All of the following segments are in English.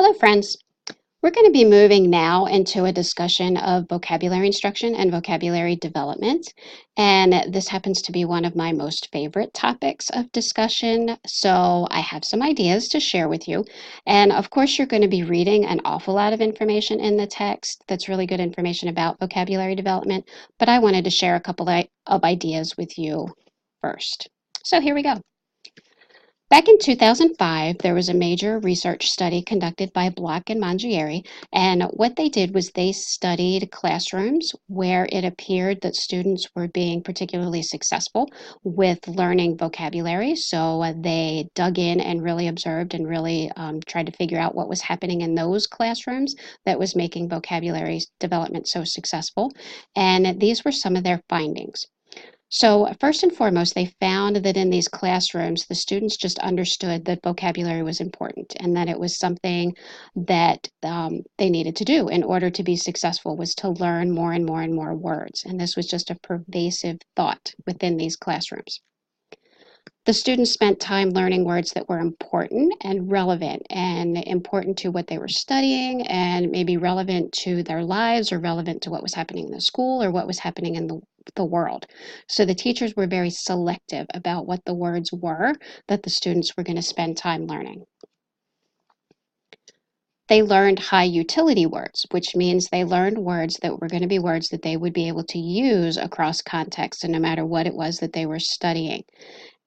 Hello, friends. We're going to be moving now into a discussion of vocabulary instruction and vocabulary development. And this happens to be one of my most favorite topics of discussion. So I have some ideas to share with you. And of course, you're going to be reading an awful lot of information in the text that's really good information about vocabulary development. But I wanted to share a couple of ideas with you first. So here we go. Back in 2005, there was a major research study conducted by Block and Mangieri, and what they did was they studied classrooms where it appeared that students were being particularly successful with learning vocabulary. So they dug in and really observed and really tried to figure out what was happening in those classrooms that was making vocabulary development so successful. And these were some of their findings. So, first and foremost, they found that in these classrooms, the students just understood that vocabulary was important and that it was something that they needed to do in order to be successful, was to learn more and more and more words. And this was just a pervasive thought within these classrooms. The students spent time learning words that were important and important to what they were studying and maybe relevant to their lives or relevant to what was happening in the school or what was happening in the world. So the teachers were very selective about what the words were that the students were going to spend time learning. They learned high utility words, which means they learned words that were going to be words that they would be able to use across context and no matter what it was that they were studying.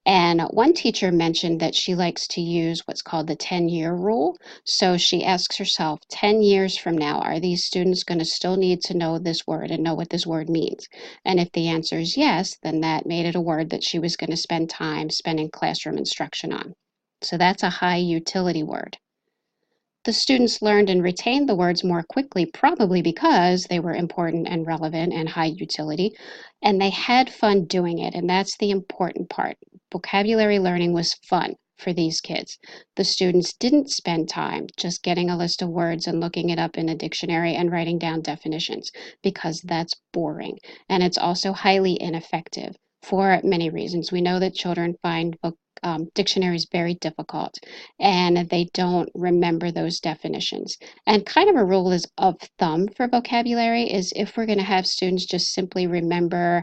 And one teacher mentioned that she likes to use what's called the 10-year rule. So she asks herself, 10 years from now, are these students going to still need to know this word and know what this word means? And if the answer is yes, then that made it a word that she was going to spend time spending classroom instruction on. So that's a high utility word. The students learned and retained the words more quickly, probably because they were important and relevant and high utility, and they had fun doing it, and that's the important part. Vocabulary learning was fun for these kids. The students didn't spend time just getting a list of words and looking it up in a dictionary and writing down definitions, because that's boring, and it's also highly ineffective for many reasons. We know that children find dictionaries very difficult and they don't remember those definitions. And kind of a rule is of thumb for vocabulary is if we're going to have students just simply remember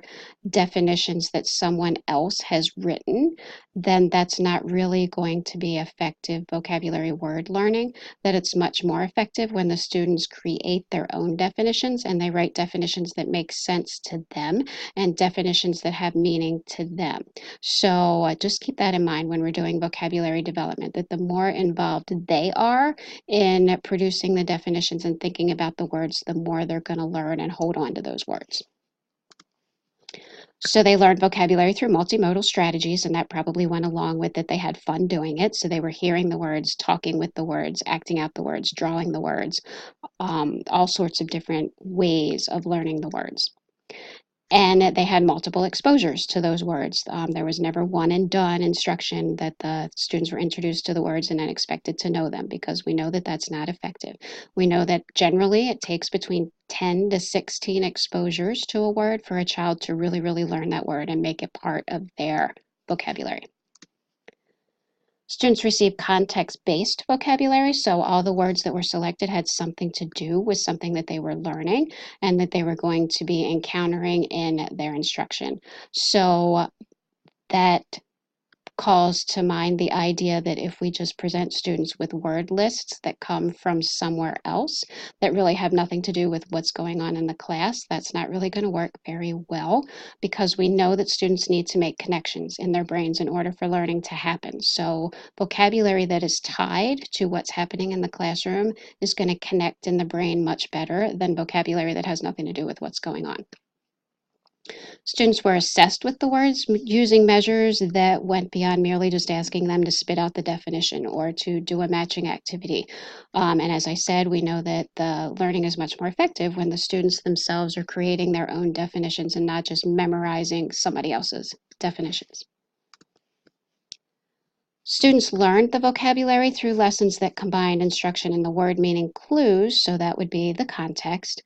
definitions that someone else has written, then that's not really going to be effective vocabulary word learning. That it's much more effective when the students create their own definitions and they write definitions that make sense to them and definitions that have meaning to them. So just keep that in mind when we're doing vocabulary development, that the more involved they are in producing the definitions and thinking about the words, the more they're going to learn and hold on to those words. So they learned vocabulary through multimodal strategies, and that probably went along with it. They had fun doing it. So they were hearing the words, talking with the words, acting out the words, drawing the words, all sorts of different ways of learning the words. And they had multiple exposures to those words. There was never one and done instruction that the students were introduced to the words and then expected to know them, because we know that that's not effective. We know that generally it takes between 10 to 16 exposures to a word for a child to really, really learn that word and make it part of their vocabulary. Students received context-based vocabulary, so all the words that were selected had something to do with something that they were learning and that they were going to be encountering in their instruction. So that calls to mind the idea that if we just present students with word lists that come from somewhere else that really have nothing to do with what's going on in the class, that's not really going to work very well, because we know that students need to make connections in their brains in order for learning to happen. So vocabulary that is tied to what's happening in the classroom is going to connect in the brain much better than vocabulary that has nothing to do with what's going on. Students were assessed with the words using measures that went beyond merely just asking them to spit out the definition or to do a matching activity. And as I said, we know that the learning is much more effective when the students themselves are creating their own definitions and not just memorizing somebody else's definitions. Students learned the vocabulary through lessons that combined instruction in the word meaning clues, so that would be the context,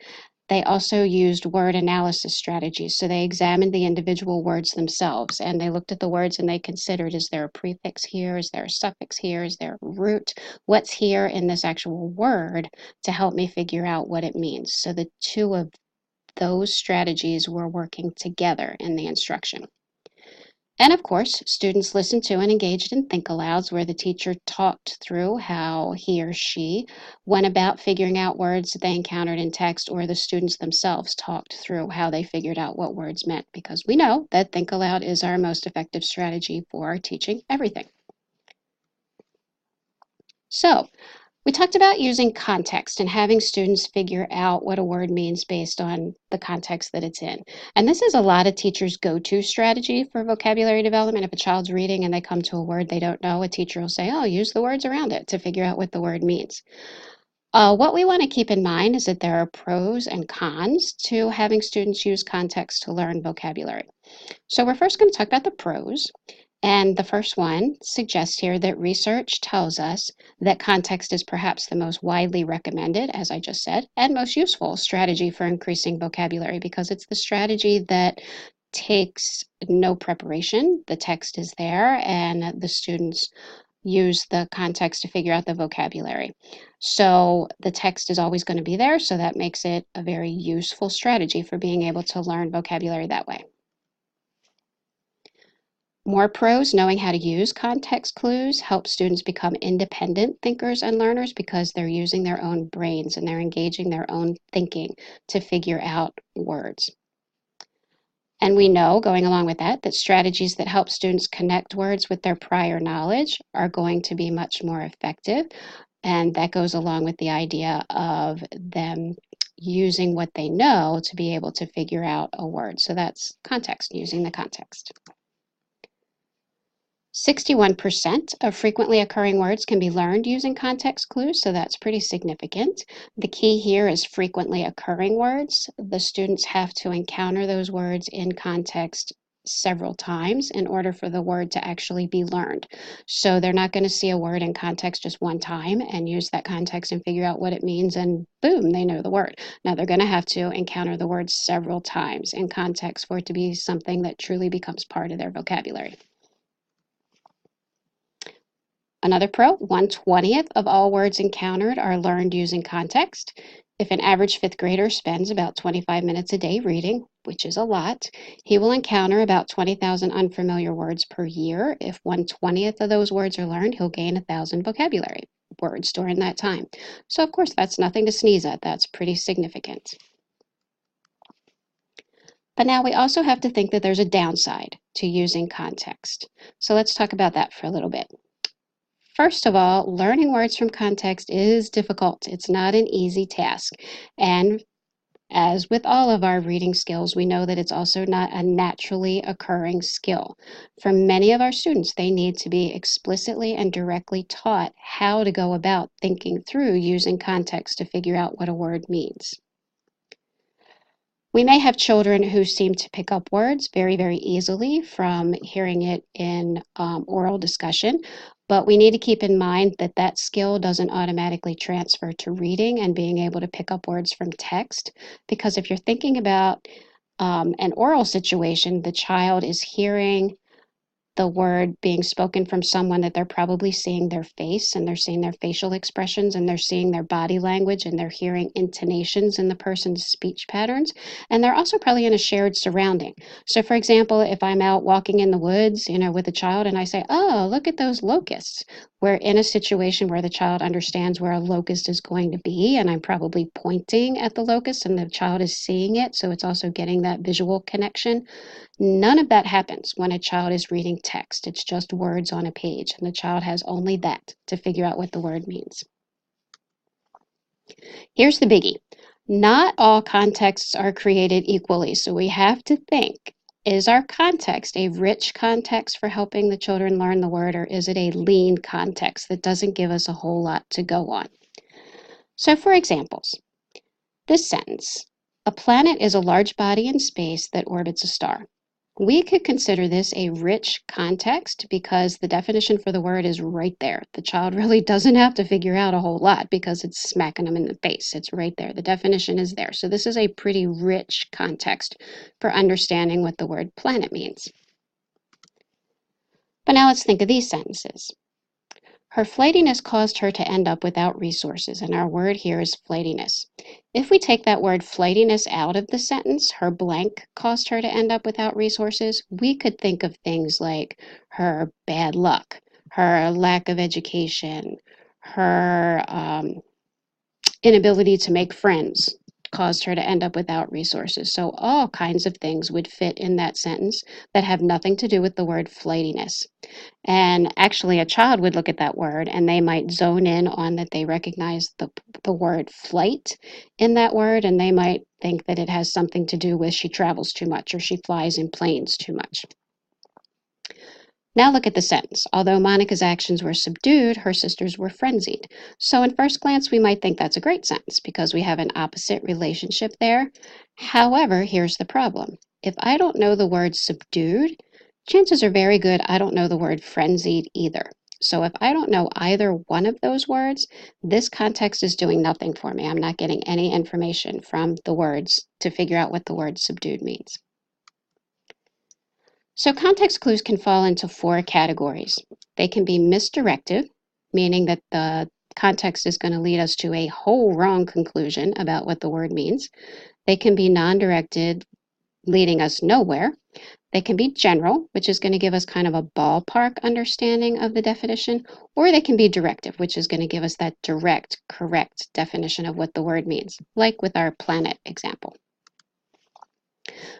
They also used word analysis strategies. So they examined the individual words themselves and they looked at the words and they considered, is there a prefix here? Is there a suffix here? Is there a root? What's here in this actual word to help me figure out what it means? So the two of those strategies were working together in the instruction. And of course, students listened to and engaged in think alouds where the teacher talked through how he or she went about figuring out words that they encountered in text, or the students themselves talked through how they figured out what words meant, because we know that think aloud is our most effective strategy for teaching everything. So, we talked about using context and having students figure out what a word means based on the context that it's in. And this is a lot of teachers' go-to strategy for vocabulary development. If a child's reading and they come to a word they don't know, a teacher will say, oh, use the words around it to figure out what the word means. What we want to keep in mind is that there are pros and cons to having students use context to learn vocabulary. So we're first going to talk about the pros. And the first one suggests here that research tells us that context is perhaps the most widely recommended, as I just said, and most useful strategy for increasing vocabulary, because it's the strategy that takes no preparation. The text is there and the students use the context to figure out the vocabulary. So the text is always going to be there, so that makes it a very useful strategy for being able to learn vocabulary that way. More pros, knowing how to use context clues helps students become independent thinkers and learners because they're using their own brains and they're engaging their own thinking to figure out words. And we know, going along with that, that strategies that help students connect words with their prior knowledge are going to be much more effective. And that goes along with the idea of them using what they know to be able to figure out a word. So that's context, using the context. 61% of frequently occurring words can be learned using context clues, so that's pretty significant. The key here is frequently occurring words. The students have to encounter those words in context several times in order for the word to actually be learned. So they're not going to see a word in context just one time and use that context and figure out what it means and boom, they know the word. Now they're going to have to encounter the word several times in context for it to be something that truly becomes part of their vocabulary. Another pro, 1/20th of all words encountered are learned using context. If an average fifth grader spends about 25 minutes a day reading, which is a lot, he will encounter about 20,000 unfamiliar words per year. If 1/20th of those words are learned, he'll gain 1,000 vocabulary words during that time. So of course, that's nothing to sneeze at. That's pretty significant. But now we also have to think that there's a downside to using context. So let's talk about that for a little bit. First of all, learning words from context is difficult. It's not an easy task. And as with all of our reading skills, we know that it's also not a naturally occurring skill. For many of our students, they need to be explicitly and directly taught how to go about thinking through using context to figure out what a word means. We may have children who seem to pick up words very, very easily from hearing it in oral discussion, but we need to keep in mind that that skill doesn't automatically transfer to reading and being able to pick up words from text, because if you're thinking about an oral situation, the child is hearing the word being spoken from someone that they're probably seeing their face and they're seeing their facial expressions and they're seeing their body language and they're hearing intonations in the person's speech patterns. And they're also probably in a shared surrounding. So for example, if I'm out walking in the woods, with a child and I say, oh, look at those locusts, we're in a situation where the child understands where a locust is going to be, and I'm probably pointing at the locust and the child is seeing it, so it's also getting that visual connection. None of that happens when a child is reading text. It's just words on a page, and the child has only that to figure out what the word means. Here's the biggie. Not all contexts are created equally, so we have to think, is our context a rich context for helping the children learn the word, or is it a lean context that doesn't give us a whole lot to go on? So for examples, this sentence, a planet is a large body in space that orbits a star. We could consider this a rich context because the definition for the word is right there. The child really doesn't have to figure out a whole lot because it's smacking them in the face. It's right there. The definition is there. So this is a pretty rich context for understanding what the word planet means. But now let's think of these sentences. Her flightiness caused her to end up without resources, and our word here is flightiness. If we take that word flightiness out of the sentence, her blank caused her to end up without resources, we could think of things like her bad luck, her lack of education, her inability to make friends caused her to end up without resources. So all kinds of things would fit in that sentence that have nothing to do with the word flightiness. And actually, a child would look at that word and they might zone in on that they recognize the word flight in that word, and they might think that it has something to do with she travels too much or she flies in planes too much. Now look at the sentence. Although Monica's actions were subdued, her sisters were frenzied. So in first glance, we might think that's a great sentence because we have an opposite relationship there. However, here's the problem. If I don't know the word subdued, chances are very good I don't know the word frenzied either. So if I don't know either one of those words, this context is doing nothing for me. I'm not getting any information from the words to figure out what the word subdued means. So context clues can fall into 4 categories. They can be misdirective, meaning that the context is going to lead us to a whole wrong conclusion about what the word means. They can be non-directed, leading us nowhere. They can be general, which is going to give us kind of a ballpark understanding of the definition, or they can be directive, which is going to give us that direct, correct definition of what the word means, like with our planet example.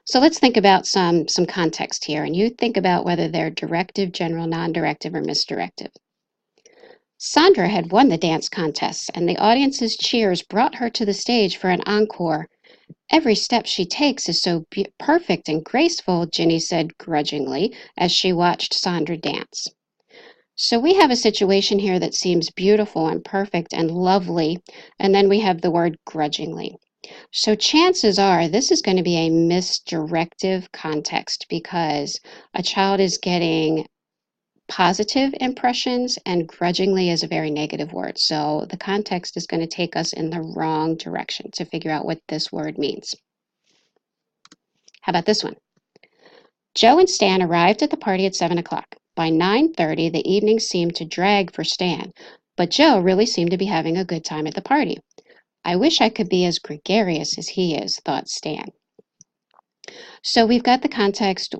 So let's think about some context here, and you think about whether they're directive, general, non-directive, or misdirective. Sandra had won the dance contest, and the audience's cheers brought her to the stage for an encore. Every step she takes is so perfect and graceful, Ginny said grudgingly as she watched Sandra dance. So we have a situation here that seems beautiful and perfect and lovely, and then we have the word grudgingly. So chances are this is going to be a misdirective context because a child is getting positive impressions and grudgingly is a very negative word. So the context is going to take us in the wrong direction to figure out what this word means. How about this one? Joe and Stan arrived at the party at 7 o'clock. By 9:30, the evening seemed to drag for Stan, but Joe really seemed to be having a good time at the party. I wish I could be as gregarious as he is, thought Stan. So we've got the context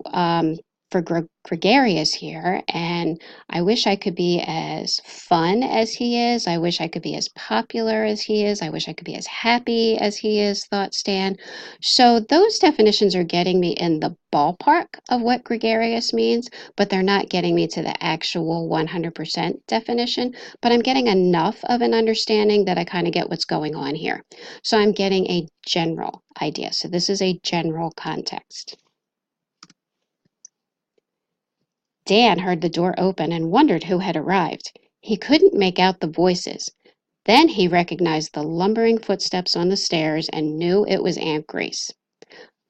for gregarious here, and I wish I could be as fun as he is. I wish I could be as popular as he is. I wish I could be as happy as he is, thought Stan. So those definitions are getting me in the ballpark of what gregarious means, but they're not getting me to the actual 100% definition, but I'm getting enough of an understanding that I kind of get what's going on here. So I'm getting a general idea. So this is a general context. Dan heard the door open and wondered who had arrived. He couldn't make out the voices. Then he recognized the lumbering footsteps on the stairs and knew it was Aunt Grace.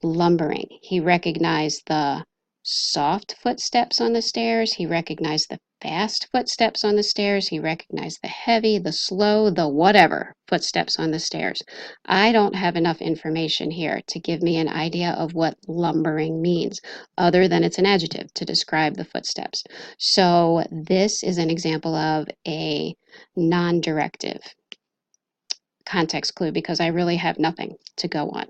Lumbering. He recognized the soft footsteps on the stairs. He recognized the fast footsteps on the stairs. He recognized the heavy, the slow, the whatever footsteps on the stairs. I don't have enough information here to give me an idea of what lumbering means, other than it's an adjective to describe the footsteps. So this is an example of a non-directive context clue because I really have nothing to go on.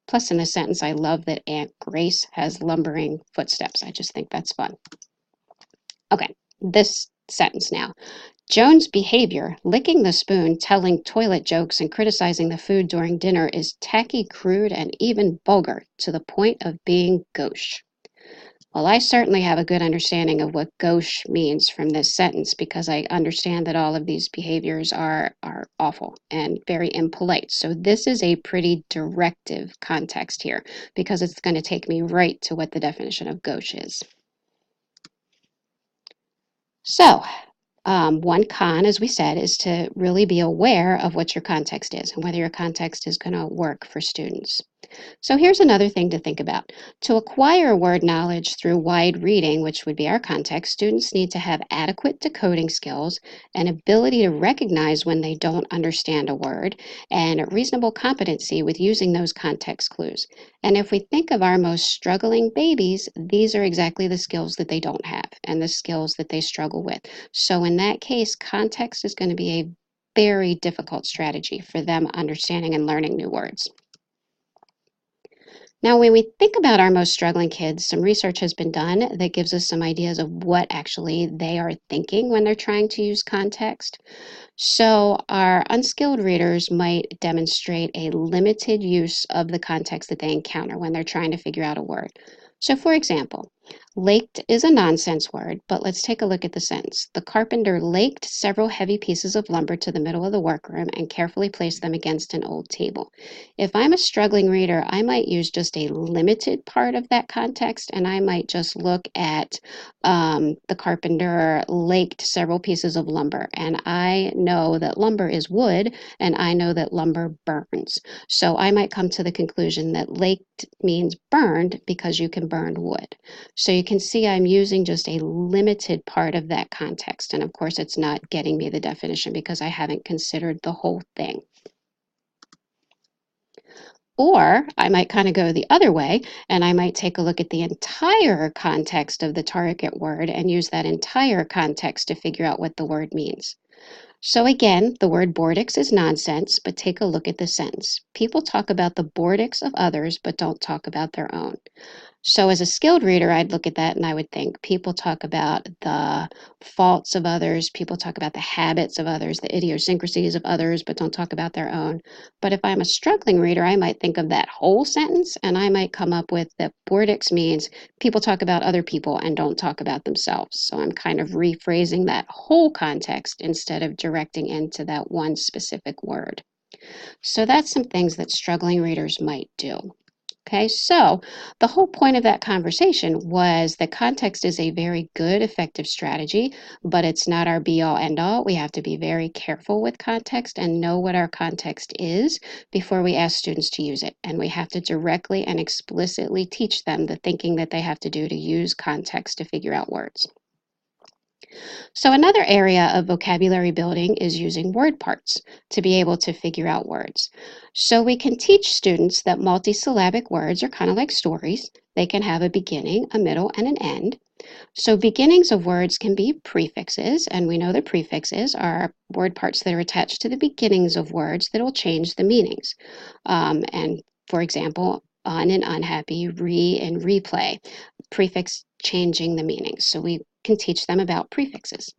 Plus, in the sentence, I love that Aunt Grace has lumbering footsteps. I just think that's fun. Okay, this sentence now. Joan's behavior, licking the spoon, telling toilet jokes, and criticizing the food during dinner is tacky, crude, and even vulgar to the point of being gauche. Well, I certainly have a good understanding of what gauche means from this sentence because I understand that all of these behaviors are awful and very impolite. So this is a pretty directive context here because it's going to take me right to what the definition of gauche is. So one con, as we said, is to really be aware of what your context is and whether your context is going to work for students. So here's another thing to think about. To acquire word knowledge through wide reading, which would be our context, students need to have adequate decoding skills, an ability to recognize when they don't understand a word, and reasonable competency with using those context clues. And if we think of our most struggling babies, these are exactly the skills that they don't have and the skills that they struggle with. So in that case, context is going to be a very difficult strategy for them understanding and learning new words. Now, when we think about our most struggling kids, some research has been done that gives us some ideas of what actually they are thinking when they're trying to use context. So, our unskilled readers might demonstrate a limited use of the context that they encounter when they're trying to figure out a word. So, for example, laked is a nonsense word, but let's take a look at the sentence. The carpenter laked several heavy pieces of lumber to the middle of the workroom and carefully placed them against an old table. If I'm a struggling reader, I might use just a limited part of that context, and I might just look at the carpenter laked several pieces of lumber, and I know that lumber is wood, and I know that lumber burns. So I might come to the conclusion that laked means burned because you can burn wood. So you can see I'm using just a limited part of that context, and of course it's not getting me the definition because I haven't considered the whole thing. Or I might kind of go the other way and I might take a look at the entire context of the target word and use that entire context to figure out what the word means. So again, the word Bordix is nonsense, but take a look at the sentence. People talk about the Bordix of others, but don't talk about their own. So as a skilled reader, I'd look at that and I would think people talk about the faults of others, people talk about the habits of others, the idiosyncrasies of others, but don't talk about their own. But if I'm a struggling reader, I might think of that whole sentence and I might come up with that Bordix means people talk about other people and don't talk about themselves. So I'm kind of rephrasing that whole context instead of directing into that one specific word. So that's some things that struggling readers might do. Okay, so the whole point of that conversation was that context is a very good, effective strategy, but it's not our be all end all. We have to be very careful with context and know what our context is before we ask students to use it. And we have to directly and explicitly teach them the thinking that they have to do to use context to figure out words. So another area of vocabulary building is using word parts to be able to figure out words. So we can teach students that multisyllabic words are kind of like stories. They can have a beginning, a middle, and an end. So beginnings of words can be prefixes, and we know that prefixes are word parts that are attached to the beginnings of words that will change the meanings. And for example, un and unhappy, re and replay, prefix changing the meanings. So we can teach them about prefixes.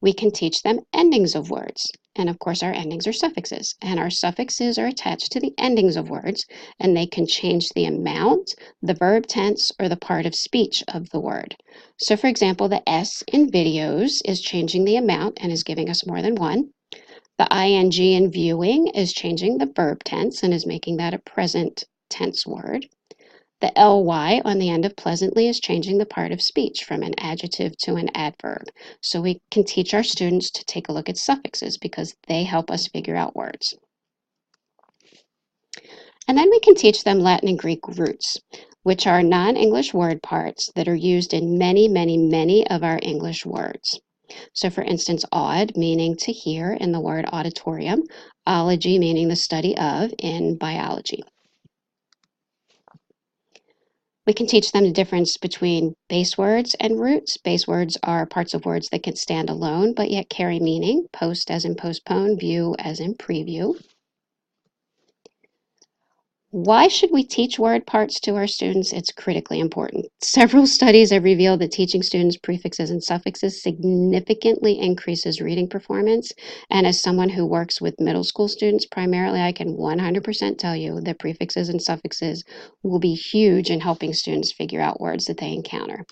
We can teach them endings of words. And of course, our endings are suffixes. And our suffixes are attached to the endings of words, and they can change the amount, the verb tense, or the part of speech of the word. So for example, the S in videos is changing the amount and is giving us more than one. The ing in viewing is changing the verb tense and is making that a present tense word. The ly on the end of pleasantly is changing the part of speech from an adjective to an adverb. So we can teach our students to take a look at suffixes because they help us figure out words. And then we can teach them Latin and Greek roots, which are non-English word parts that are used in many, many, many of our English words. So for instance, aud meaning to hear in the word auditorium, ology meaning the study of in biology. We can teach them the difference between base words and roots. Base words are parts of words that can stand alone but yet carry meaning. Post as in postpone, view as in preview. Why should we teach word parts to our students? It's critically important. Several studies have revealed that teaching students prefixes and suffixes significantly increases reading performance. And as someone who works with middle school students primarily, I can 100% tell you that prefixes and suffixes will be huge in helping students figure out words that they encounter.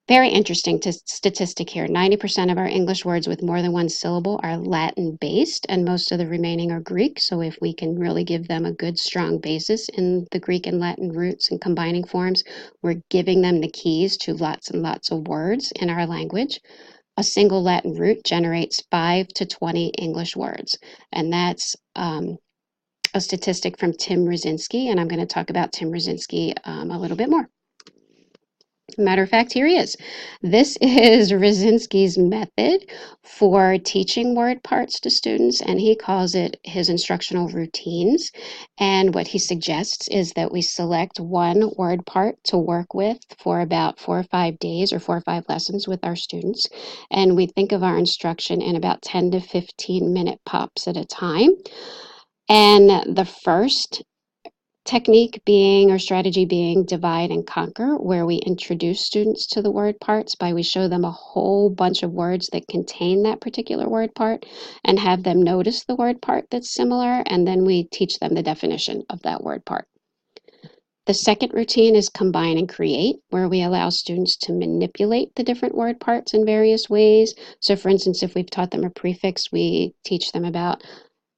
Very interesting statistic here. 90% of our English words with more than one syllable are Latin-based, and most of the remaining are Greek. So if we can really give them a good, strong basis in the Greek and Latin roots and combining forms, we're giving them the keys to lots and lots of words in our language. A single Latin root generates 5 to 20 English words, and that's a statistic from Tim Rosinski, and I'm going to talk about Tim Rosinski a little bit more. Matter of fact, here he is. This is Rosinski's method for teaching word parts to students, and he calls it his instructional routines. And what he suggests is that we select one word part to work with for about 4 or 5 days or 4 or 5 lessons with our students. And we think of our instruction in about 10 to 15-minute pops at a time. And the first technique being, or strategy being, divide and conquer, where we introduce students to the word parts by we show them a whole bunch of words that contain that particular word part and have them notice the word part that's similar, and then we teach them the definition of that word part. The second routine is combine and create, where we allow students to manipulate the different word parts in various ways. So for instance, if we've taught them a prefix, we teach them about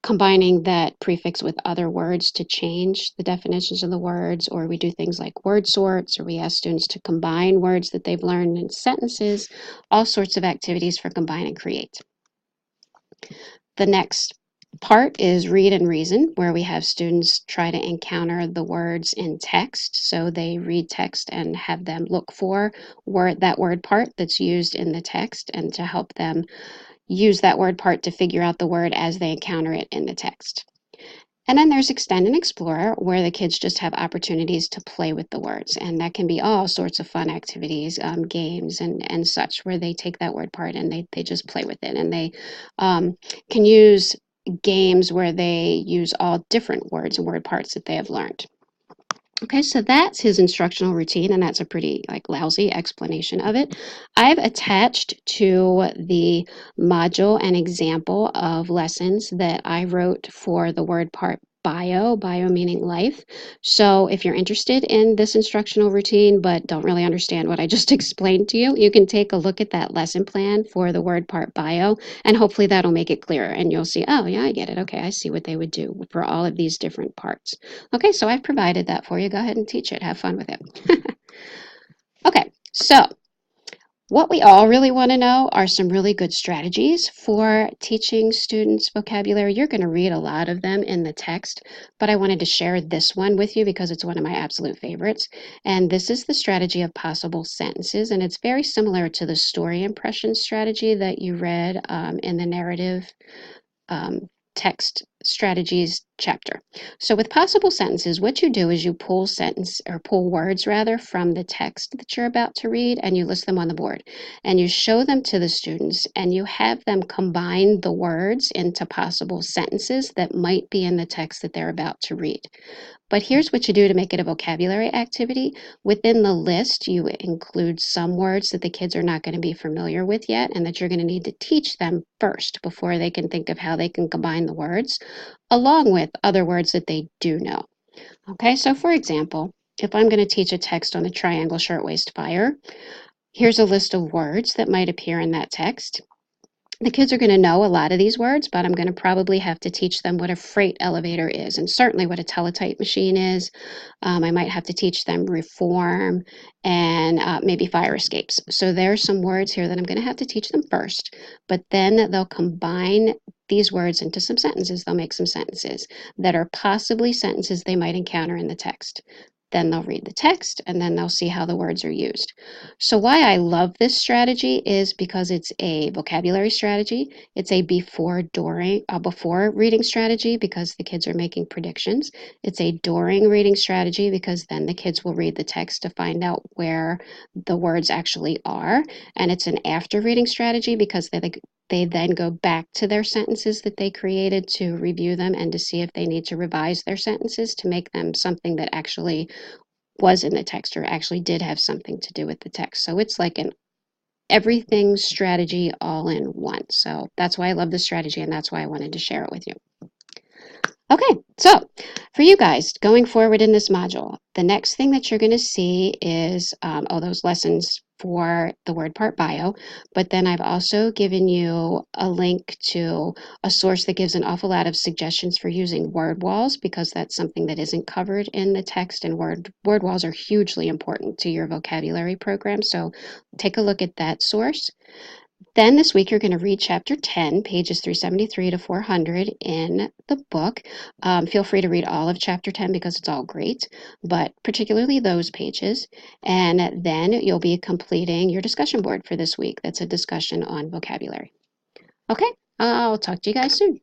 combining that prefix with other words to change the definitions of the words, or we do things like word sorts, or we ask students to combine words that they've learned in sentences, all sorts of activities for combine and create. The next part is read and reason, where we have students try to encounter the words in text. So they read text and have them look for that word part that's used in the text, and to help them use that word part to figure out the word as they encounter it in the text. And then there's extend and explore, where the kids just have opportunities to play with the words. And that can be all sorts of fun activities, games and such, where they take that word part and they just play with it. And they can use games where they use all different words and word parts that they have learned. Okay, so that's his instructional routine, and that's a pretty lousy explanation of it. I've attached to the module an example of lessons that I wrote for the word part bio meaning life. So if you're interested in this instructional routine but don't really understand what I just explained to you, you can take a look at that lesson plan for the word part bio, and hopefully that'll make it clearer and you'll see, oh yeah, I get it. Okay, I see what they would do for all of these different parts. Okay, so I've provided that for you. Go ahead and teach it. Have fun with it. Okay, so what we all really want to know are some really good strategies for teaching students vocabulary. You're going to read a lot of them in the text, but I wanted to share this one with you because it's one of my absolute favorites. And this is the strategy of possible sentences, and it's very similar to the story impression strategy that you read in the narrative text strategies chapter. So with possible sentences, what you do is you pull words rather from the text that you're about to read, and you list them on the board, and you show them to the students, and you have them combine the words into possible sentences that might be in the text that they're about to read. But here's what you do to make it a vocabulary activity. Within the list, you include some words that the kids are not going to be familiar with yet and that you're going to need to teach them first before they can think of how they can combine the words, along with other words that they do know. Okay, so for example, if I'm going to teach a text on the triangle shirtwaist fire, here's a list of words that might appear in that text. The kids are going to know a lot of these words, but I'm going to probably have to teach them what a freight elevator is, and certainly what a teletype machine is. I might have to teach them reform and maybe fire escapes. So there are some words here that I'm going to have to teach them first, but then they'll combine these words into some sentences. They'll make some sentences that are possibly sentences they might encounter in the text. Then they'll read the text, and then they'll see how the words are used. So why I love this strategy is because it's a vocabulary strategy. It's a before reading strategy because the kids are making predictions. It's a during reading strategy because then the kids will read the text to find out where the words actually are. And it's an after reading strategy because they then go back to their sentences that they created to review them and to see if they need to revise their sentences to make them something that actually was in the text or actually did have something to do with the text. So it's like an everything strategy all in one. So that's why I love this strategy, and that's why I wanted to share it with you. Okay, so for you guys going forward in this module, the next thing that you're going to see is all those lessons for the word part bio, but then I've also given you a link to a source that gives an awful lot of suggestions for using word walls, because that's something that isn't covered in the text, and word walls are hugely important to your vocabulary program. So take a look at that source. Then this week you're going to read chapter 10, pages 373 to 400 in the book. Feel free to read all of chapter 10 because it's all great, but particularly those pages. And then you'll be completing your discussion board for this week. That's a discussion on vocabulary. Okay, I'll talk to you guys soon.